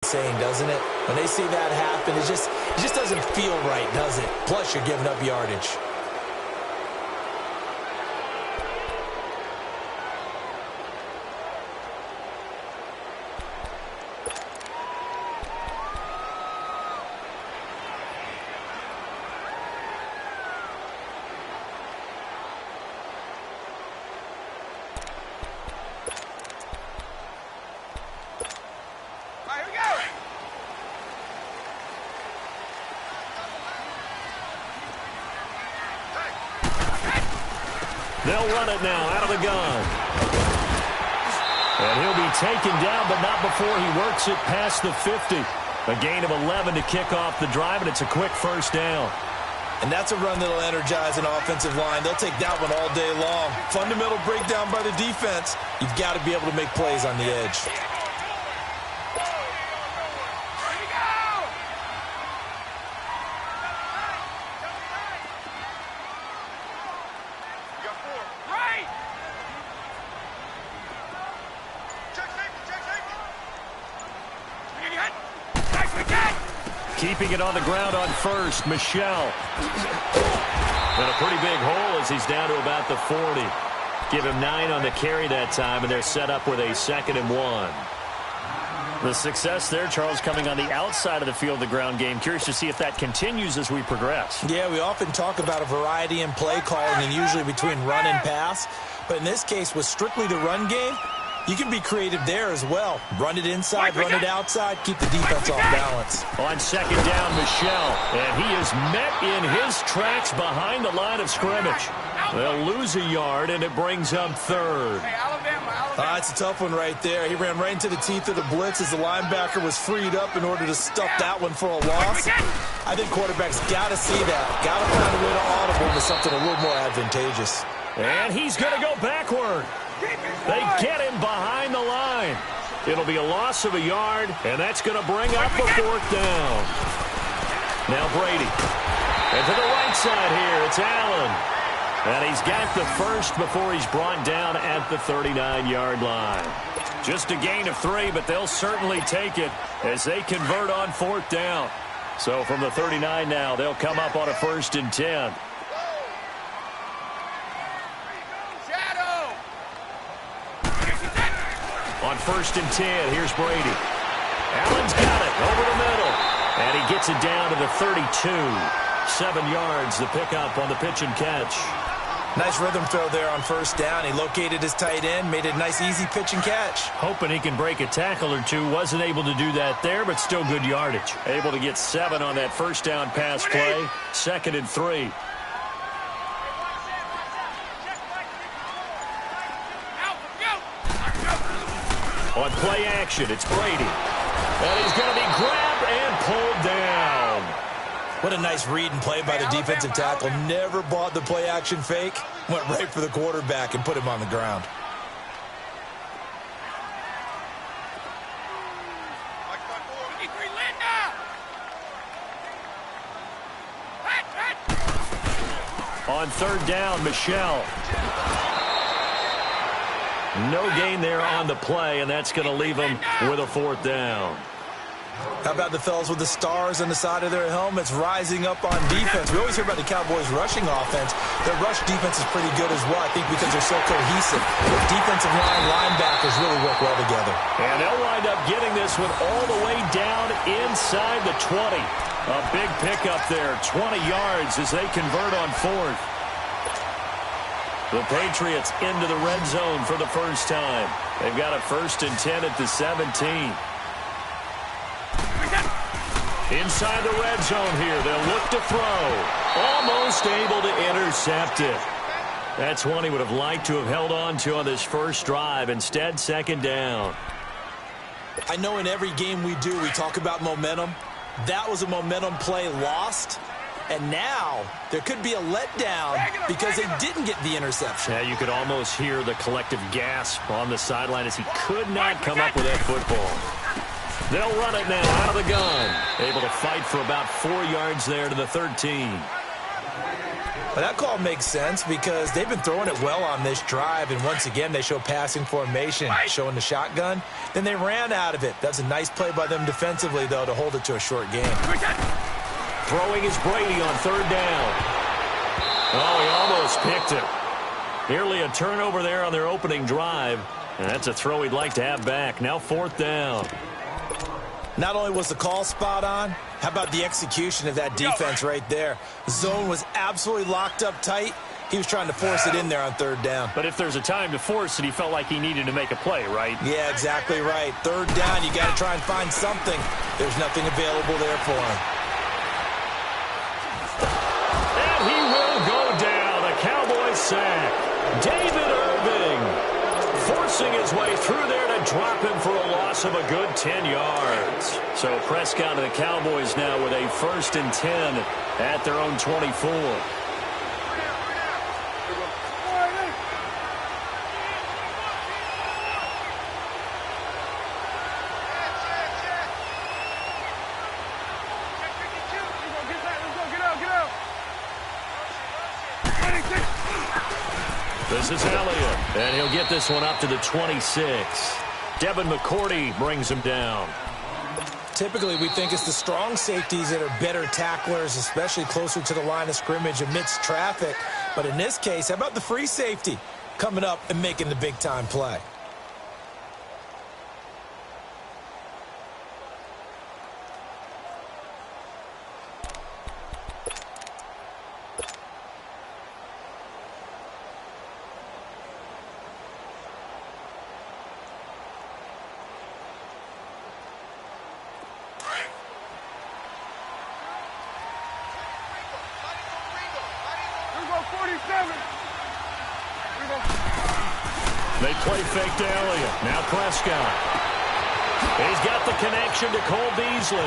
saying, doesn't it? When they see that happen, it just doesn't feel right, does it? Plus, you're giving up yardage. They'll run it now out of the gun. And he'll be taken down, but not before he works it past the 50. A gain of 11 to kick off the drive, and it's a quick first down. And that's a run that'll energize an offensive line. They'll take that one all day long. Fundamental breakdown by the defense. You've got to be able to make plays on the edge. Keeping it on the ground on first, Michelle. And a pretty big hole as he's down to about the 40. Give him 9 on the carry that time, and they're set up with a 2nd and 1. The success there, Charles, coming on the outside of the field, the ground game. Curious to see if that continues as we progress. Yeah, we often talk about a variety in play calling and usually between run and pass. But in this case, with strictly the run game, you can be creative there as well. Run it inside, run it outside, keep the defense off balance. On 2nd down, Michelle, and he is met in his tracks behind the line of scrimmage. They'll lose a yard, and it brings up 3rd. It's a tough one right there. He ran right into the teeth of the blitz as the linebacker was freed up in order to stuff that one for a loss. I think quarterbacks got to see that. Got to find a way to audible to something a little more advantageous. And he's going to go backward. They get him behind the line. It'll be a loss of a yard, and that's going to bring up a 4th down. Now Brady. And to the right side here, it's Allen. And he's got the first before he's brought down at the 39-yard line. Just a gain of 3, but they'll certainly take it as they convert on 4th down. So from the 39 now, they'll come up on a 1st and 10. On 1st and 10, here's Brady. Allen's got it over the middle. And he gets it down to the 32. 7 yards, the pickup on the pitch and catch. Nice rhythm throw there on 1st down. He located his tight end, made it a nice, easy pitch and catch. Hoping he can break a tackle or two. Wasn't able to do that there, but still good yardage. Able to get 7 on that 1st down pass play. 2nd and 3. On play action, it's Brady. And he's going to be grabbed and pulled down. What a nice read and play by the defensive tackle. Never bought the play action fake. Went right for the quarterback and put him on the ground. On 3rd down, Michelle. No gain there on the play, and that's going to leave them with a 4th down. How about the fellas with the stars on the side of their helmets rising up on defense? We always hear about the Cowboys' rushing offense. Their rush defense is pretty good as well, I think, because they're so cohesive. Their defensive line linebackers really work well together. And they'll wind up getting this one all the way down inside the 20. A big pickup there, 20 yards as they convert on 4th. The Patriots into the red zone for the first time. They've got a 1st and 10 at the 17. Inside the red zone here, they'll look to throw. Almost able to intercept it. That's one he would have liked to have held on to on this first drive. Instead, 2nd down. I know in every game we do, we talk about momentum. That was a momentum play lost. And now there could be a letdown because they didn't get the interception. Yeah, you could almost hear the collective gasp on the sideline as he could not come up with that football. They'll run it now out of the gun. Able to fight for about 4 yards there to the 13. Well, that call makes sense because they've been throwing it well on this drive, and once again they show passing formation, showing the shotgun. Then they ran out of it. That's a nice play by them defensively, though, to hold it to a short game. Throwing is Brady on third down. Oh, he almost picked it. Nearly a turnover there on their opening drive, and that's a throw he'd like to have back. Now fourth down. Not only was the call spot on, how about the execution of that defense right there? The zone was absolutely locked up tight. He was trying to force it in there on third down. But if there's a time to force it, he felt like he needed to make a play, right? Yeah, exactly right. Third down, you got to try and find something. There's nothing available there for him. And he will go down. A Cowboys sack. David Irving forcing his way through there to drop him for a loss of a good 10 yards. So Prescott and the Cowboys now with a 1st and 10 at their own 24. This is Elliott, and he'll get this one up to the 26. Devin McCourty brings him down. Typically, we think it's the strong safeties that are better tacklers, especially closer to the line of scrimmage amidst traffic. But in this case, how about the free safety coming up and making the big-time play? They play fake to Elliott. Now Prescott. He's got the connection to Cole Beasley.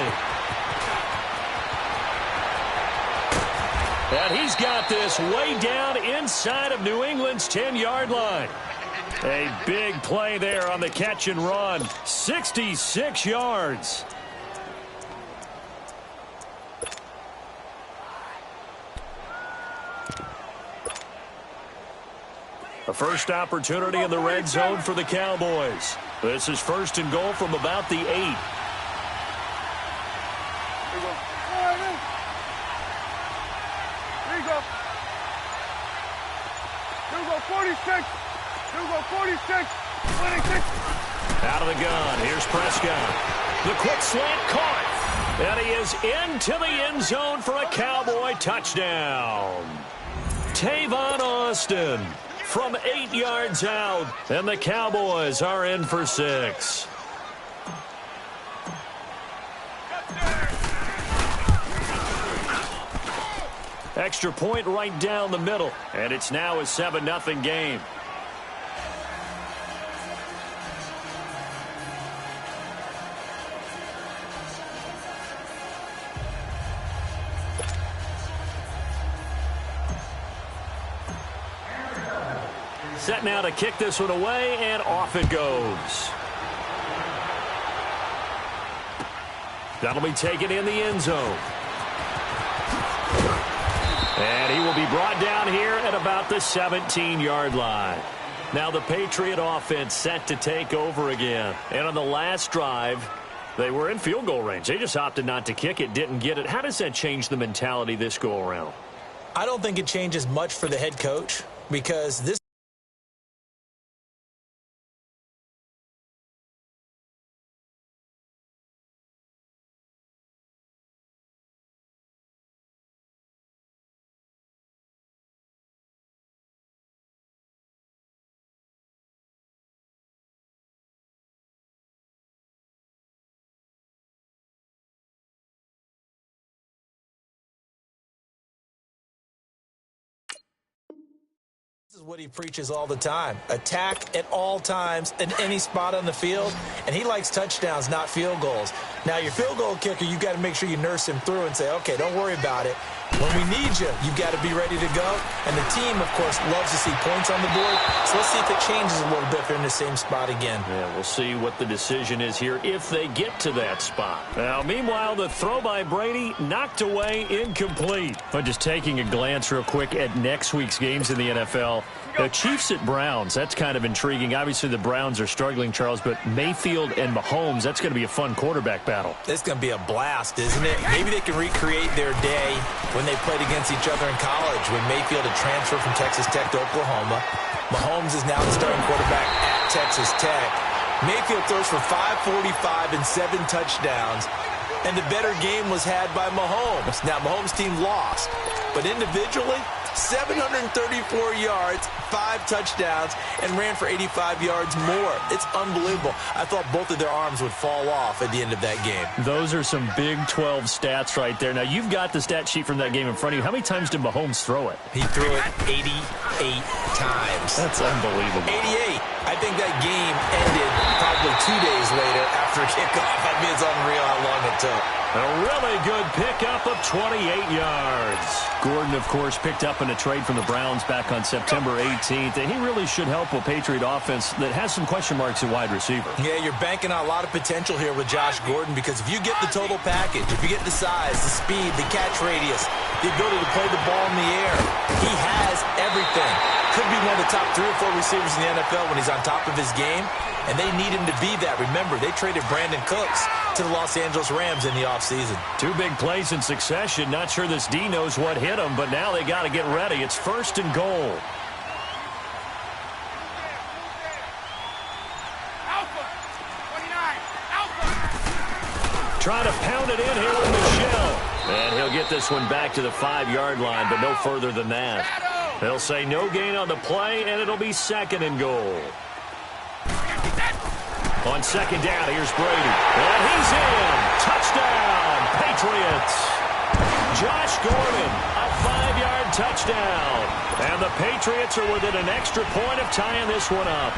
And he's got this way down inside of New England's 10-yard line. A big play there on the catch and run. 66 yards. A first opportunity in the red zone for the Cowboys. This is 1st and goal from about the 8. Here you go. Here we go, 46. Here we go, 46. 26. Out of the gun. Here's Prescott. The quick slant caught. And he is into the end zone for a Cowboy touchdown. Tavon Austin from 8 yards out, and the Cowboys are in for 6. Extra point right down the middle, and it's now a 7-0 game. Set now to kick this one away, and off it goes. That'll be taken in the end zone. And he will be brought down here at about the 17-yard line. Now the Patriot offense set to take over again. And on the last drive, they were in field goal range. They just opted not to kick it, didn't get it. How does that change the mentality this go-around? I don't think it changes much for the head coach because this is what he preaches all the time. Attack at all times in any spot on the field, and he likes touchdowns, not field goals. Now, your field goal kicker, you've got to make sure you nurse him through and say, okay, don't worry about it. When we need you, you've got to be ready to go. And the team, of course, loves to see points on the board. So let's see if it changes a little bit if they're in the same spot again. Yeah, we'll see what the decision is here if they get to that spot. Now, meanwhile, the throw by Brady knocked away, incomplete. But just taking a glance real quick at next week's games in the NFL, the Chiefs at Browns, that's kind of intriguing. Obviously, the Browns are struggling, Charles, but Mayfield and Mahomes, that's going to be a fun quarterback battle. It's going to be a blast, isn't it? Maybe they can recreate their day when they played against each other in college, when Mayfield had transferred from Texas Tech to Oklahoma. Mahomes is now the starting quarterback at Texas Tech. Mayfield throws for 545 and 7 touchdowns, and the better game was had by Mahomes. Now, Mahomes' team lost, but individually, 734 yards, 5 touchdowns, and ran for 85 yards more. It's unbelievable. I thought both of their arms would fall off at the end of that game. Those are some Big 12 stats right there. Now, you've got the stat sheet from that game in front of you. How many times did Mahomes throw it? He threw it 88 times. That's unbelievable. 88. I think that game ended probably 2 days later after kickoff. I mean, it's unreal how long it took. A really good pickup of 28 yards. Gordon, of course, picked up in a trade from the Browns back on September 18th, and he really should help a Patriot offense that has some question marks at wide receiver. Yeah, you're banking on a lot of potential here with Josh Gordon, because if you get the total package, if you get the size, the speed, the catch radius, the ability to play the ball in the air, he has everything. Could be one of the top 3 or 4 receivers in the NFL when he's on top of his game, and they need him to be that. Remember, they traded Brandon Cooks to the Los Angeles Rams in the offseason. 2 big plays in succession. Not sure this D knows what hit him, but now they got to get ready. It's 1st and goal. Trying to pound it in here with Michelle. And he'll get this one back to the 5-yard line, but no further than that. They'll say no gain on the play, and it'll be 2nd and goal. On 2nd down, here's Brady. And he's in. Touchdown, Patriots. Josh Gordon, a 5-yard touchdown. And the Patriots are within an extra point of tying this one up.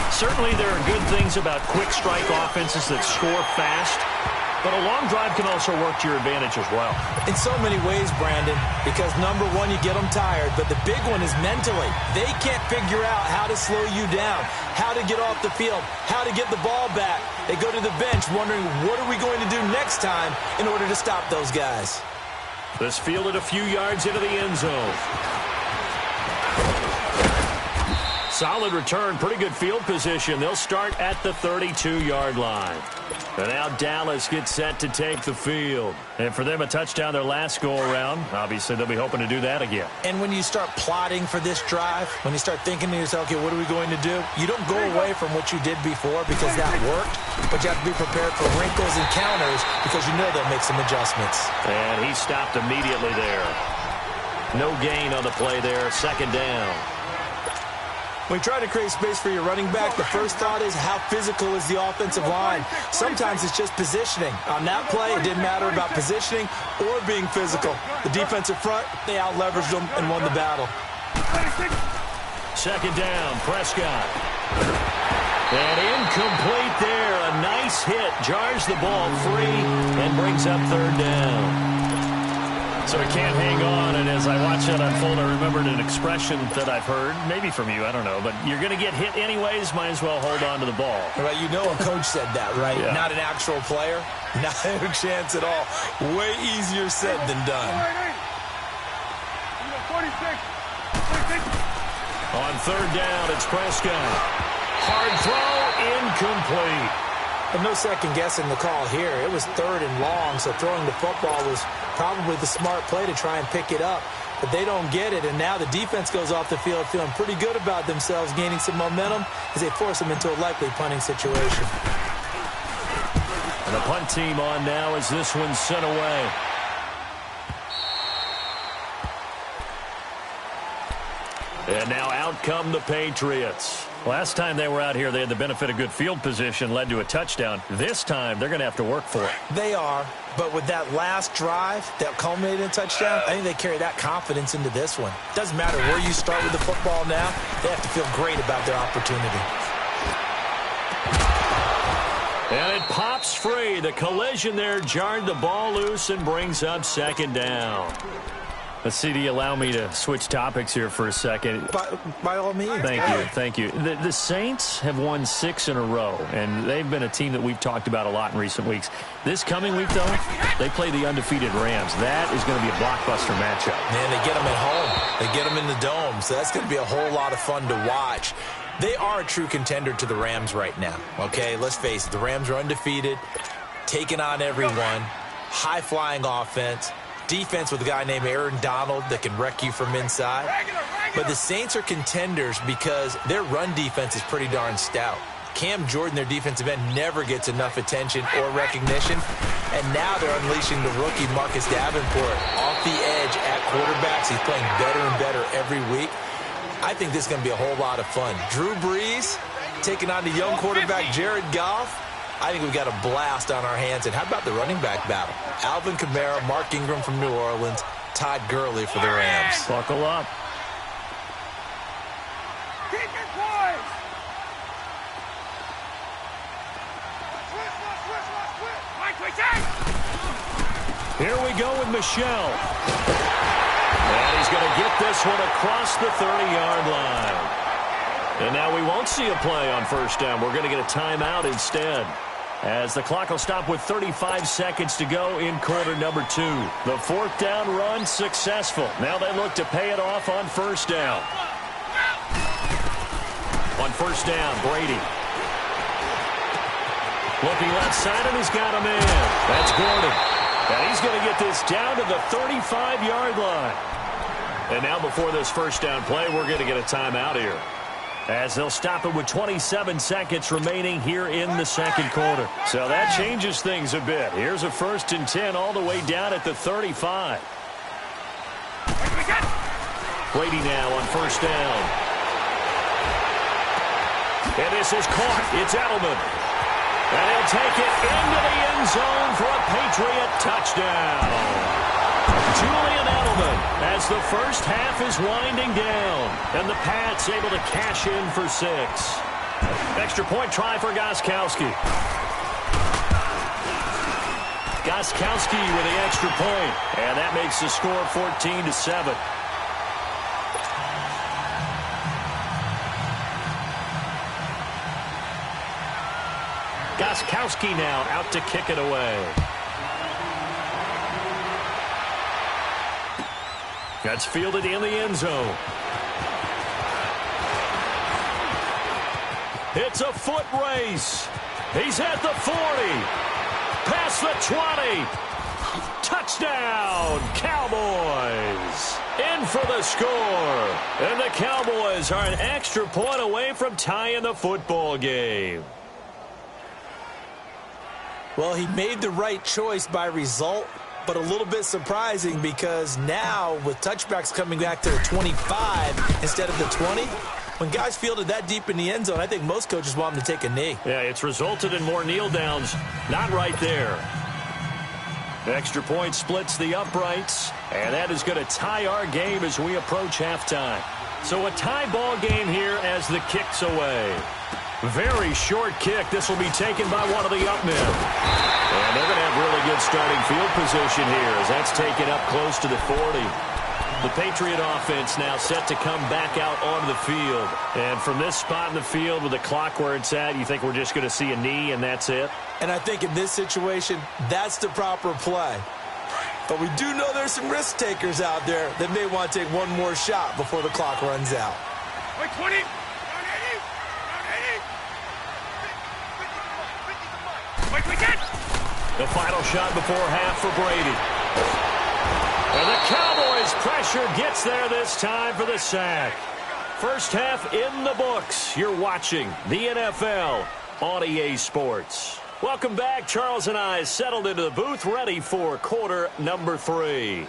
Certainly there are good things about quick strike offenses that score fast, but a long drive can also work to your advantage as well. In so many ways, Brandon, because number one, you get them tired, but the big one is mentally. They can't figure out how to slow you down, how to get off the field, how to get the ball back. They go to the bench wondering, what are we going to do next time in order to stop those guys? This fielded a few yards into the end zone. Solid return, pretty good field position. They'll start at the 32-yard line. And now Dallas gets set to take the field. And for them, a touchdown their last go-around. Obviously, they'll be hoping to do that again. And when you start plotting for this drive, when you start thinking to yourself, okay, what are we going to do? You don't go away from what you did before because that worked, but you have to be prepared for wrinkles and counters because you know they'll make some adjustments. And he stopped immediately there. No gain on the play there, 2nd down. When you try to create space for your running back, the first thought is how physical is the offensive line. Sometimes it's just positioning. On that play, it didn't matter about positioning or being physical. The defensive front, they out-leveraged them and won the battle. 2nd down, Prescott. And incomplete there. A nice hit. Jars the ball free and brings up 3rd down. So he can't hang on, and as I watch that unfold, I remembered an expression that I've heard, maybe from you, I don't know, but you're going to get hit anyways, might as well hold on to the ball. Right, you know a coach said that, right? Yeah. Not an actual player, not a chance at all. Way easier said than done. 46. On 3rd down, it's Prescott. Hard throw, incomplete. And no second guessing the call here. It was 3rd and long, so throwing the football was probably the smart play to try and pick it up. But they don't get it, and now the defense goes off the field feeling pretty good about themselves, gaining some momentum as they force them into a likely punting situation. And the punt team on now as this one's sent away. And now out come the Patriots. Last time they were out here, they had the benefit of good field position, led to a touchdown. This time, they're going to have to work for it. They are, but with that last drive that culminated in a touchdown, I think they carry that confidence into this one. Doesn't matter where you start with the football now, they have to feel great about their opportunity. And it pops free. The collision there jarred the ball loose and brings up 2nd down. Let's see, do you allow me to switch topics here for a second? By all means. Thank you. The Saints have won 6 in a row, and they've been a team that we've talked about a lot in recent weeks. This coming week, though, they play the undefeated Rams. That is going to be a blockbuster matchup. Man, they get them at home. They get them in the dome, so that's going to be a whole lot of fun to watch. They are a true contender to the Rams right now, okay? Let's face it, the Rams are undefeated, taking on everyone, high-flying offense, defense with a guy named Aaron Donald that can wreck you from inside. But the Saints are contenders because their run defense is pretty darn stout. Cam Jordan, their defensive end, never gets enough attention or recognition. And now they're unleashing the rookie Marcus Davenport off the edge at quarterbacks. He's playing better and better every week. I think this is going to be a whole lot of fun. Drew Brees taking on the young quarterback Jared Goff. I think we've got a blast on our hands. And how about the running back battle? Alvin Kamara, Mark Ingram from New Orleans, Todd Gurley for the Rams. Buckle up. Keep it quiet. Here we go with Michelle. And he's going to get this one across the 30-yard line. And now we won't see a play on first down. We're going to get a timeout instead, as the clock will stop with 35 seconds to go in quarter number 2. The fourth down run successful. Now they look to pay it off on first down. On first down, Brady. Looking left side, and he's got him in. That's Gordon. And he's going to get this down to the 35-yard line. And now before this first down play, we're going to get a timeout here, as they'll stop it with 27 seconds remaining here in the second quarter. So that changes things a bit. Here's a 1st and 10 all the way down at the 35. Brady now on first down. And this is caught. It's Edelman. And he'll take it into the end zone for a Patriot touchdown. Julian Edelman, as the first half is winding down, and the Pats able to cash in for 6. Extra point try for Gostkowski. Gostkowski with the extra point, and that makes the score 14-7. Gostkowski now out to kick it away. That's fielded in the end zone. It's a foot race. He's at the 40. Past the 20. Touchdown, Cowboys. In for the score. And the Cowboys are an extra point away from tying the football game. Well, he made the right choice by result, but a little bit surprising because now with touchbacks coming back to the 25 instead of the 20, when guys fielded that deep in the end zone, I think most coaches want them to take a knee. Yeah, it's resulted in more kneel downs. Not right there. The extra point splits the uprights, and that is going to tie our game as we approach halftime. So a tie ball game here as the kick's away. Very short kick. This will be taken by one of the up men. And they're going to have really good starting field position here as that's taken up close to the 40. The Patriot offense now set to come back out onto the field. And from this spot in the field with the clock where it's at, you think we're just going to see a knee and that's it? And I think in this situation, that's the proper play. But we do know there's some risk takers out there that may want to take one more shot before the clock runs out. Wait, 20. The final shot before half for Brady. And the Cowboys pressure gets there this time for the sack. First half in the books. You're watching the NFL on EA Sports. Welcome back. Charles and I settled into the booth ready for quarter number 3.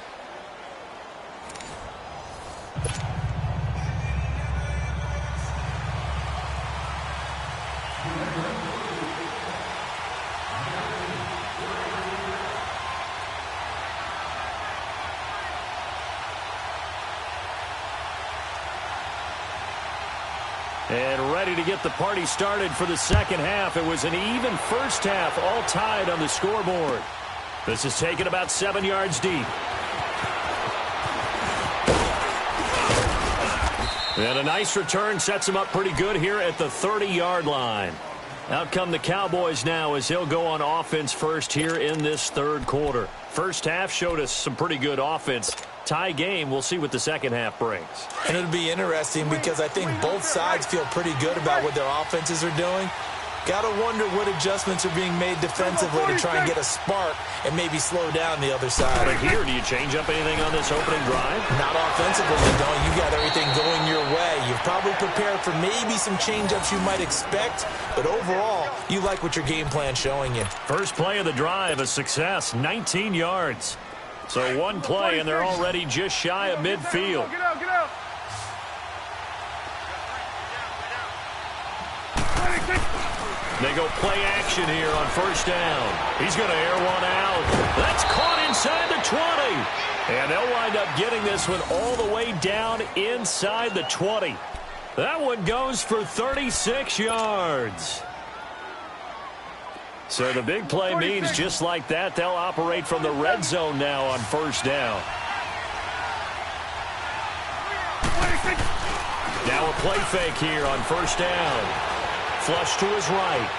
And ready to get the party started for the second half. It was an even first half, all tied on the scoreboard. This is taken about 7 yards deep. And a nice return sets him up pretty good here at the 30-yard line. Out come the Cowboys now as he'll go on offense first here in this third quarter. First half showed us some pretty good offense. Tie game, we'll see what the second half brings. And it'll be interesting because I think both sides feel pretty good about what their offenses are doing. Got to wonder what adjustments are being made defensively to try and get a spark and maybe slow down the other side. But here, do you change up anything on this opening drive? Not offensively, you don't. You got everything going your way. You've probably prepared for maybe some change-ups you might expect, but overall, you like what your game plan's showing you. First play of the drive, a success, 19 yards. So one play, and they're already just shy of midfield. Get out, get out. They go play action here on first down. He's going to air one out. That's caught inside the 20. And they'll wind up getting this one all the way down inside the 20. That one goes for 36 yards. So the big play means just like that, they'll operate from the red zone now on first down. Now a play fake here on first down. Flush to his right.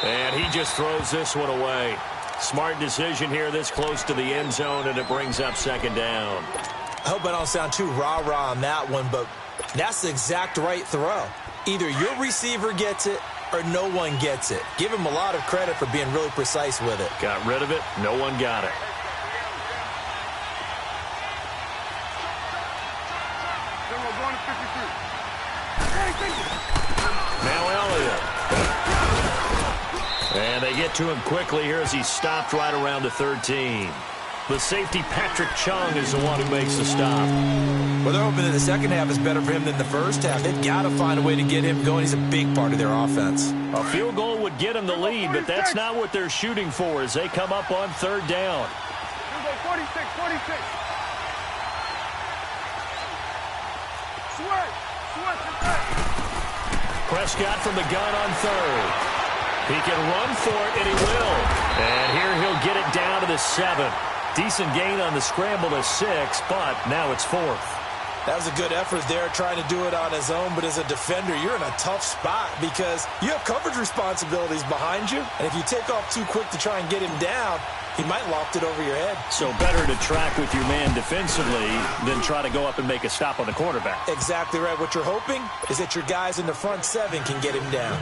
And he just throws this one away. Smart decision here this close to the end zone, and it brings up second down. I hope I don't sound too rah-rah on that one, but that's the exact right throw. Either your receiver gets it or no one gets it. Give him a lot of credit for being really precise with it. Got rid of it. No one got it. Now Elliott. And they get to him quickly here as he's stopped right around the 13. The safety, Patrick Chung, is the one who makes the stop. Well, they're hoping that the second half is better for him than the first half. They've got to find a way to get him going. He's a big part of their offense. A field goal would get him the lead, but that's not what they're shooting for as they come up on third down. 46, 46. Prescott from the gun on third. He can run for it, and he will. And here he'll get it down to the 7. Decent gain on the scramble to 6, but now it's 4th. That was a good effort there, trying to do it on his own, but as a defender, you're in a tough spot because you have coverage responsibilities behind you, and if you take off too quick to try and get him down, he might loft it over your head. So better to track with your man defensively than try to go up and make a stop on the quarterback. Exactly right. What you're hoping is that your guys in the front 7 can get him down.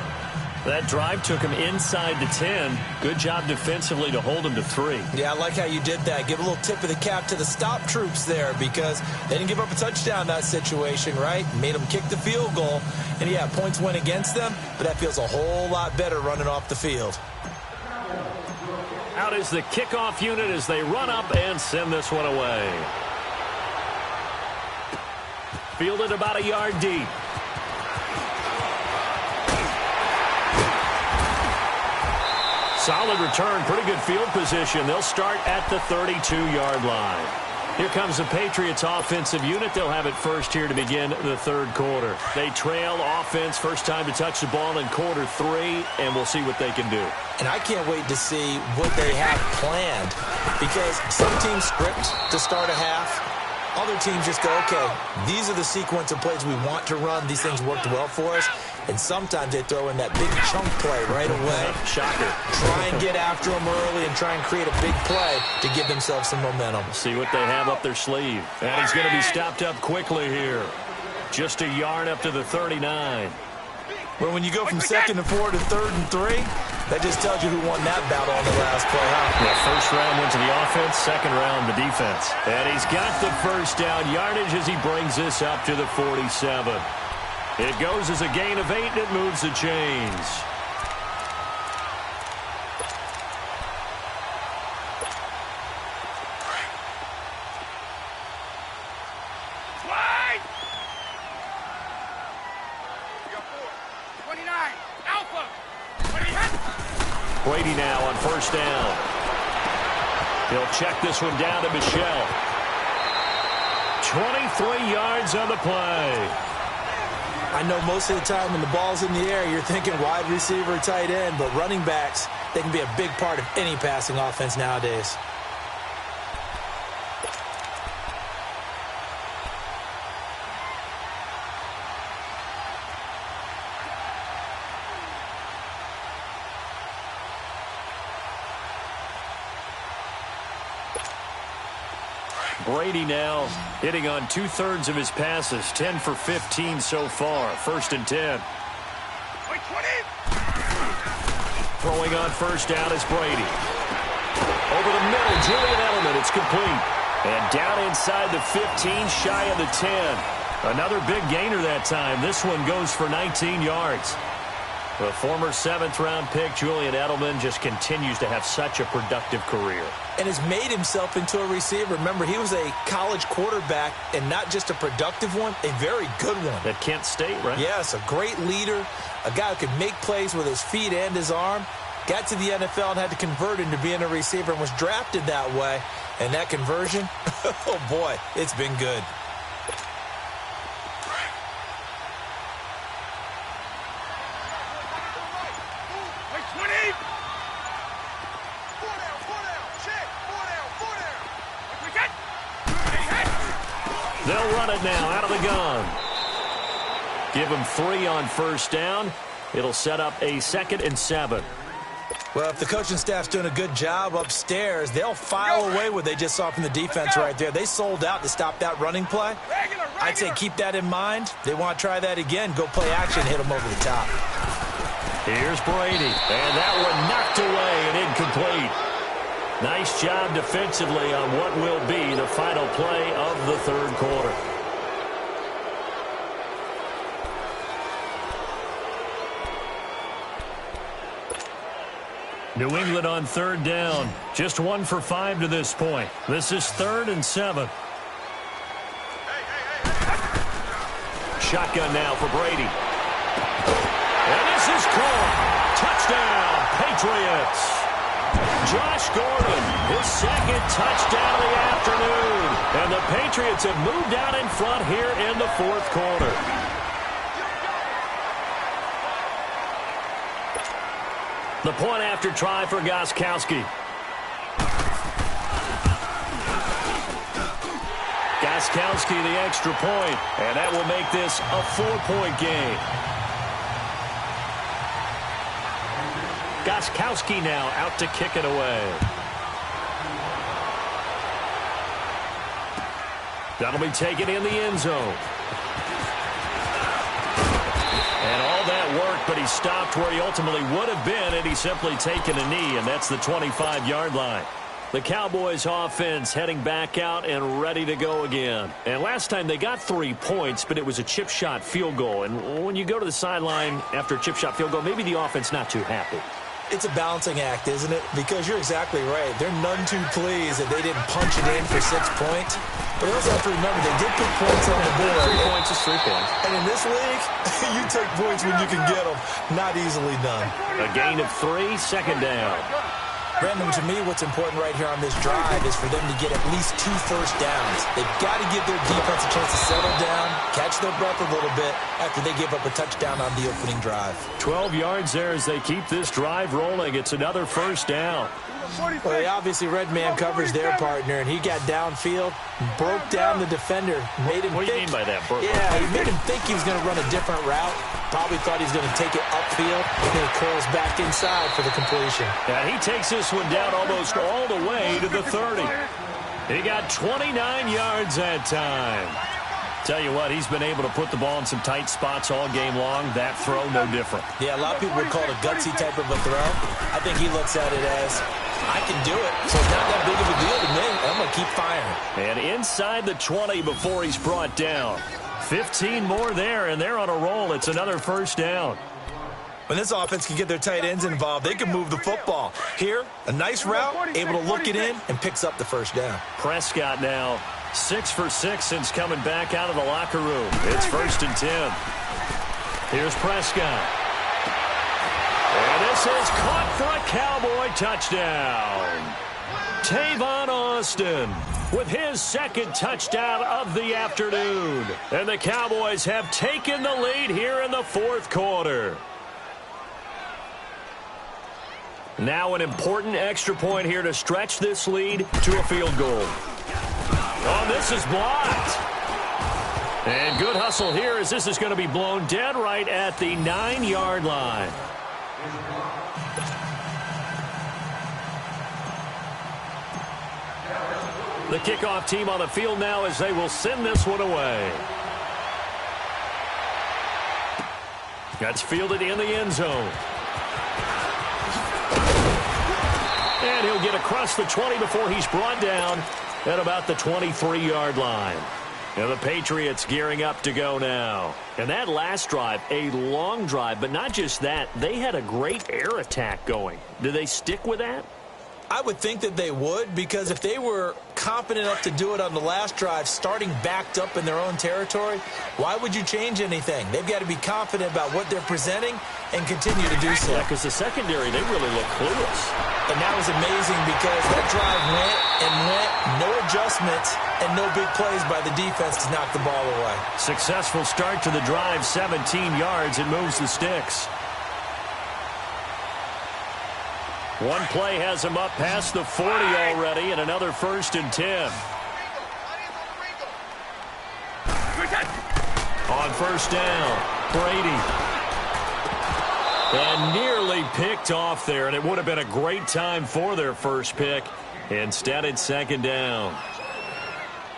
That drive took him inside the 10. Good job defensively to hold him to 3. Yeah, I like how you did that. Give a little tip of the cap to the stop troops there because they didn't give up a touchdown in that situation, right? Made them kick the field goal. And, yeah, points went against them, but that feels a whole lot better running off the field. Out is the kickoff unit as they run up and send this one away. Fielded about a yard deep. Solid return, pretty good field position. They'll start at the 32-yard line. Here comes the Patriots offensive unit. They'll have it first here to begin the third quarter. They trail offense, first time to touch the ball in quarter 3, and we'll see what they can do. And I can't wait to see what they have planned because some teams script to start a half. Other teams just go, okay, these are the sequence of plays we want to run. These things worked well for us. And sometimes they throw in that big chunk play right away. Shocker. Try and get after them early and try and create a big play to give themselves some momentum. See what they have up their sleeve. And he's going to be stopped up quickly here. Just a yard up to the 39. Well, when you go from 2nd and 4 to 3rd and 3, that just tells you who won that battle on the last play, huh? Yeah, first round went to the offense, second round the defense. And he's got the first down yardage as he brings this up to the 47. It goes as a gain of 8, and it moves the chains. Wide! 29, Alpha! Brady now on first down. He'll check this one down to Michelle. 23 yards on the play. I know most of the time when the ball's in the air, you're thinking wide receiver, tight end, but running backs, they can be a big part of any passing offense nowadays. Brady now hitting on 2/3 of his passes, 10 for 15 so far. 1st and 10. Throwing on first down is Brady. Over the middle, Julian Edelman. It's complete. And down inside the 15, shy of the 10. Another big gainer that time. This one goes for 19 yards. The former 7th-round pick, Julian Edelman, just continues to have such a productive career. And has made himself into a receiver. Remember, he was a college quarterback, and not just a productive one, a very good one. At Kent State, right? Yes, a great leader, a guy who could make plays with his feet and his arm. Got to the NFL and had to convert into being a receiver and was drafted that way. And that conversion, oh boy, it's been good. They'll run it now out of the gun. Give him 3 on first down. It'll set up a 2nd and 7. Well, if the coaching staff's doing a good job upstairs, they'll file away what they just saw from the defense right there. They sold out to stop that running play. I'd say keep that in mind. They want to try that again. Go play action, hit them over the top. Here's Brady. And that one knocked away and incomplete. Nice job defensively on what will be the final play of the 3rd quarter. New England on 3rd down. Just 1 for 5 to this point. This is 3rd and 7. Shotgun now for Brady. And this is caught. Touchdown, Patriots. Josh Gordon, his 2nd touchdown of the afternoon. And the Patriots have moved out in front here in the 4th quarter. The point after try for Gostkowski. Gostkowski the extra point, and that will make this a 4-point game. Gostkowski now out to kick it away. That'll be taken in the end zone. And all that work, but he stopped where he ultimately would have been had he simply taken a knee, and that's the 25-yard line. The Cowboys offense heading back out and ready to go again. And last time they got 3 points, but it was a chip shot field goal. And when you go to the sideline after a chip shot field goal, maybe the offense not too happy. It's a balancing act, isn't it? Because you're exactly right. They're none too pleased that they didn't punch it in for 6 points. But we also have to remember they did put points on the board. 3 points is 3 points. And in this league, you take points when you can get them. Not easily done. A gain of 3, 2nd down. Brandon, to me, what's important right here on this drive is for them to get at least 2 first downs. They've got to give their defense a chance to settle down, catch their breath a little bit after they give up a touchdown on the opening drive. 12 yards there as they keep this drive rolling. It's another first down. Well, they obviously red man covers their partner, and he got downfield, broke down the defender, made him What do you mean by that? Yeah, he made him think he was going to run a different route. Probably thought he was going to take it upfield, and then it curls back inside for the completion. Yeah, he takes this one down almost all the way to the 30. He got 29 yards that time. Tell you what, he's been able to put the ball in some tight spots all game long. That throw, no different. Yeah, a lot of people would call it a gutsy type of a throw. I think he looks at it as, I can do it, so it's not that big of a deal to me. I'm going to keep firing. And inside the 20 before he's brought down. 15 more there, and they're on a roll. It's another first down. When this offense can get their tight ends involved, they can move the football. Here, a nice route, able to look it in, and picks up the first down. Prescott now 6 for 6 since coming back out of the locker room. It's 1st and 10. Here's Prescott. And this is caught for a Cowboy touchdown. Tavon Austin with his 2nd touchdown of the afternoon. And the Cowboys have taken the lead here in the 4th quarter. Now an important extra point here to stretch this lead to a field goal. Oh, this is blocked. And good hustle here as this is going to be blown dead right at the 9-yard line. The kickoff team on the field now as they will send this one away. That's fielded in the end zone. And he'll get across the 20 before he's brought down at about the 23-yard line. And the Patriots gearing up to go now. And that last drive, a long drive, but not just that. They had a great air attack going. Do they stick with that? I would think that they would, because if they were confident enough to do it on the last drive, starting backed up in their own territory, why would you change anything? They've got to be confident about what they're presenting and continue to do so. Yeah, because the secondary, they really look clueless. And that was amazing because that drive went and went, no adjustments, and no big plays by the defense to knock the ball away. Successful start to the drive, 17 yards. It moves the sticks. One play has him up past the 40 already, and another 1st and 10. On 1st down, Brady. And nearly picked off there, and it would have been a great time for their first pick. Instead, it's 2nd down.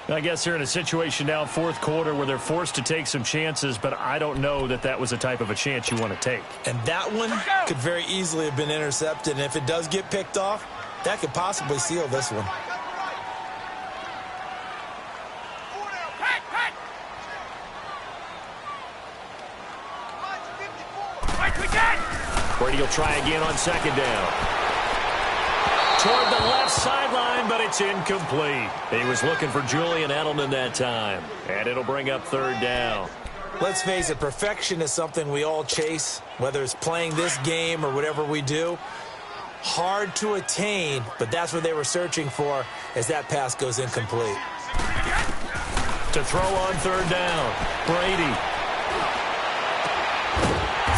I guess they're in a situation now, 4th quarter, where they're forced to take some chances, but I don't know that that was the type of a chance you want to take. And that one could very easily have been intercepted, and if it does get picked off, that could possibly seal this one. Brady will try again on 2nd down. Toward the left sideline, but it's incomplete. He was looking for Julian Edelman that time. And it'll bring up 3rd down. Let's face it, perfection is something we all chase, whether it's playing this game or whatever we do. Hard to attain, but that's what they were searching for as that pass goes incomplete. To throw on 3rd down, Brady.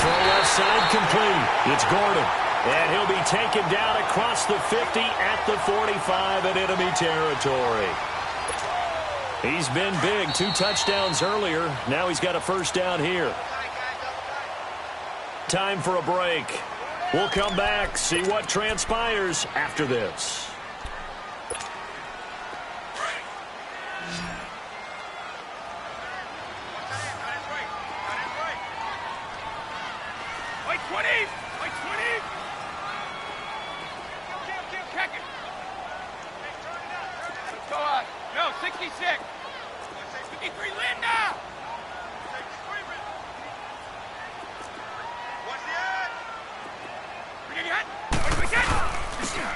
Throw left side complete. It's Gordon. And he'll be taken down across the 50 at the 45 in enemy territory. He's been big. 2 touchdowns earlier. Now he's got a 1st down here. Time for a break. We'll come back, see what transpires after this. Wait, 20! Wait, 20! Check it! Let's go on. No, 66! 53, Linda!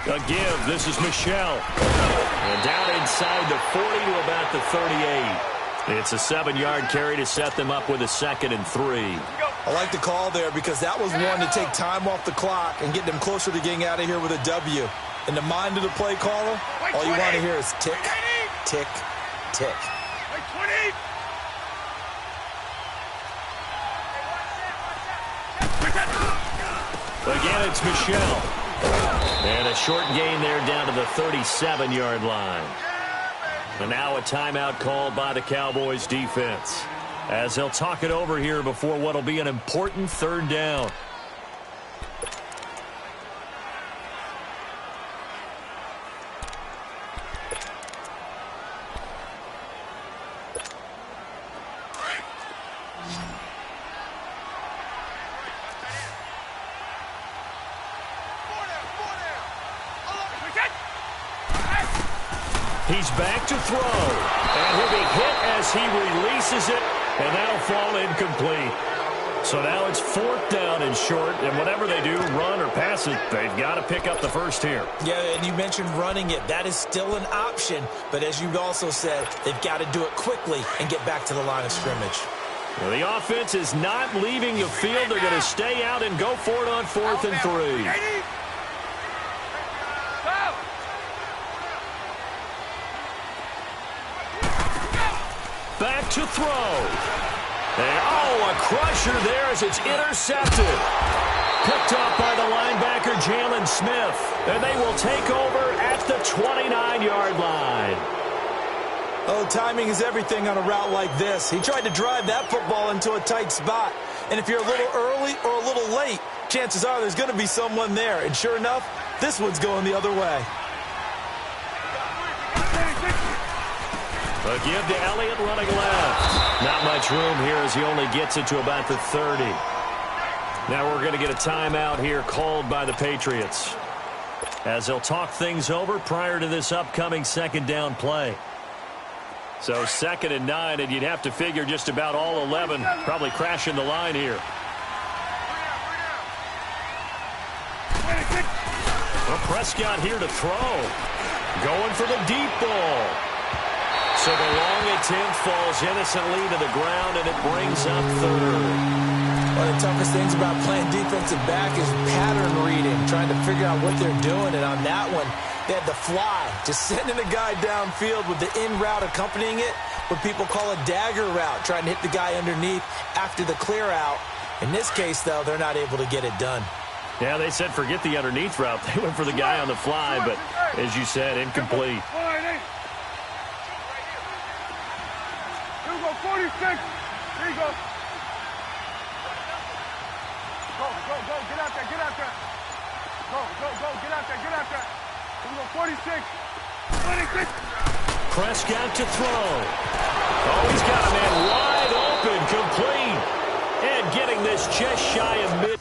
A give. This is Michelle. And down inside the 40 to about the 38. It's a 7-yard carry to set them up with a 2nd and 3. I like the call there because that was one to take time off the clock and get them closer to getting out of here with a W. In the mind of the play caller, all you want to hear is tick, tick, tick. Again, it's Michelle. And a short gain there down to the 37-yard line. And now a timeout called by the Cowboys defense, as they'll talk it over here before what will be an important 3rd down. He's back to throw, and he'll be hit as he releases it, and that'll fall incomplete. So now it's 4th down and short, and whatever they do, run or pass it, they've got to pick up the 1st here. Yeah, and you mentioned running it. That is still an option, but as you also said, they've got to do it quickly and get back to the line of scrimmage. Well, the offense is not leaving the field. They're going to stay out and go for it on 4th and 3. Back to throw. And, a crusher there as it's intercepted. Picked off by the linebacker, Jalen Smith. And they will take over at the 29-yard line. Oh, timing is everything on a route like this. He tried to drive that football into a tight spot. And if you're a little early or a little late, chances are there's going to be someone there. And sure enough, this one's going the other way. A give to Elliott running left. Not much room here as he only gets it to about the 30. Now we're going to get a timeout here called by the Patriots, as they'll talk things over prior to this upcoming second down play. So 2nd and 9, and you'd have to figure just about all 11 probably crashing the line here. Well, Prescott here to throw. Going for the deep ball. So the long attempt falls innocently to the ground, and it brings up 3rd. One of the toughest things about playing defensive back is pattern reading, trying to figure out what they're doing. And on that one, they had the fly, just sending a guy downfield with the in route accompanying it, what people call a dagger route, trying to hit the guy underneath after the clear out. In this case, though, they're not able to get it done. Yeah, they said forget the underneath route. They went for the guy on the fly, but as you said, incomplete. Here we go, 46. Here you go. Go, get out there, get out there. Go, get out there, get out there. Here we go, 46. 26. Prescott to throw. Oh, he's got a man wide open, complete. And getting this just shy of mid.